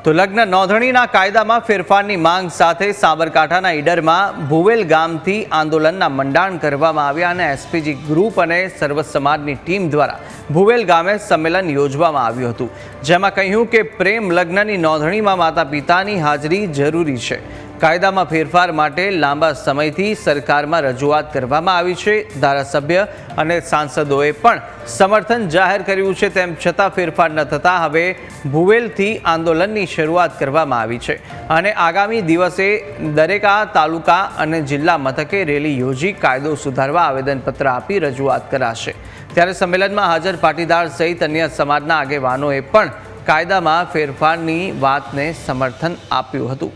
તો લગ્ન નોંધણીના કાયદામાં ફેરફારની માંગ સાથે સાબરકાંઠાના ઈડરમાં ભુવેલ ગામથી આંદોલનના મંડાણ કરવામાં આવ્યા અને એસપીજી ગ્રુપ અને સર્વ સમાજની ટીમ દ્વારા ભુવેલ ગામે સંમેલન યોજવામાં આવ્યું હતું, જેમાં કહ્યું કે પ્રેમ લગ્નની નોંધણીમાં માતા પિતાની હાજરી જરૂરી છે। કાયદામાં ફેરફાર માટે લાંબા સમયથી સરકારમાં રજૂઆત કરવામાં આવી છે। ધારાસભ્ય અને સાંસદોએ પણ સમર્થન જાહેર કર્યું છે, તેમ છતાં ફેરફાર ન થતાં હવે ભુવેલથી આંદોલનની શરૂઆત કરવામાં આવી છે અને આગામી દિવસે દરેક તાલુકા અને જિલ્લા મથકે રેલી યોજી કાયદો સુધારવા આવેદનપત્ર આપી રજૂઆત કરાશે। ત્યારે સંમેલનમાં હાજર પાટીદાર સહિત અન્ય સમાજના આગેવાનોએ પણ કાયદામાં ફેરફારની વાતને સમર્થન આપ્યું હતું।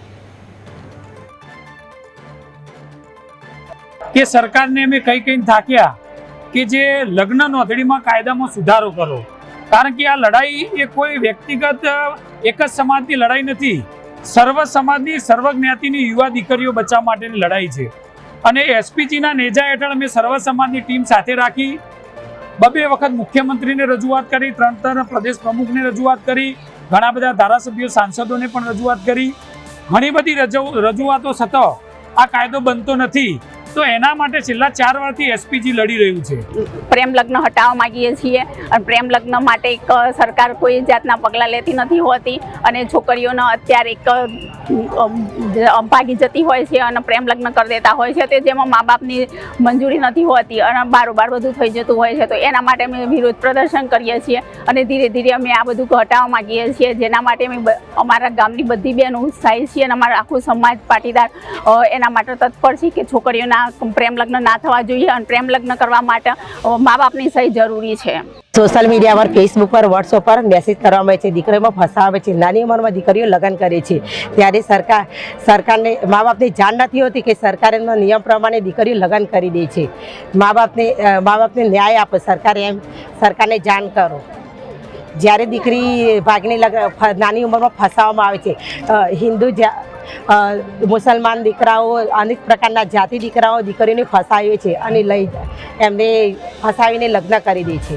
કે સરકારને અમે કઈ થાક્યા કે જે લગ્ન નોંધણીમાં કાયદામાં સુધારો કરો, કારણ કે આ લડાઈ એ કોઈ વ્યક્તિગત એક જ સમાજની લડાઈ નથી, સર્વ સમાજની સર્વ જ્ઞાતિની યુવા દીકરીઓ બચાવવા માટેની લડાઈ છે। અને એસપીજીના નેજા હેઠળ અમે સર્વ સમાજની ટીમ સાથે રાખી 2 વખત મુખ્યમંત્રીને રજૂઆત કરી, 3 પ્રદેશ પ્રમુખને રજૂઆત કરી, ઘણા બધા ધારાસભ્યો સાંસદોને પણ રજૂઆત કરી। ઘણી બધી રજૂઆતો છતાં આ કાયદો બનતો નથી, તો એના માટે છેલ્લા 4 વર્ષથી એસપીજી લડી રહ્યું છે। પ્રેમ લગ્ન હટાવવા માંગીએ છીએ અને પ્રેમ લગ્ન માટે એક સરકાર કોઈ જાતના પગલાં લેતી નથી હોતી અને છોકરીઓને અત્યારે એક ભાગી જતી હોય છે અને પ્રેમ લગ્ન કરી દેતા હોય છે, તે જેમાં મા બાપની મંજૂરી નથી હોતી અને બારોબાર બધું થઈ જતું હોય છે। તો એના માટે અમે વિરોધ પ્રદર્શન કરીએ છીએ અને ધીરે ધીરે અમે આ બધું હટાવવા માંગીએ છીએ, જેના માટે અમે અમારા ગામની બધી બહેનો ઉત્સાહી છીએ અને અમારા આખું સમાજ પાટીદાર એના માટે તત્પર છે કે છોકરીઓના પ્રેમ લગ્ન ના થવા જોઈએ અને પ્રેમ લગ્ન કરવા માટે મા બાપની સહી જરૂરી છે। સોશિયલ મીડિયા પર, ફેસબુક પર, વોટ્સઅપ પર મેસેજ કરવામાં આવે છે, દીકરીઓમાં ફસાવે છે, નાની ઉંમરમાં દીકરીઓ લગ્ન કરે છે, ત્યારે સરકારને મા બાપને જાણ નથી હોતી કે સરકારના નિયમ પ્રમાણે દીકરીઓ લગ્ન કરી દે છે। મા બાપને ન્યાય આપો, સરકારને જાણ કરો। જ્યારે દીકરી ભાગની નાની ઉંમરમાં ફસાવવામાં આવે છે, હિન્દુ મુસલમાન દીકરાઓ, અનેક પ્રકારના જાતિ દીકરાઓ દીકરીઓને ફસાવે છે અને એમને ફસાવીને લગ્ન કરી દે છે।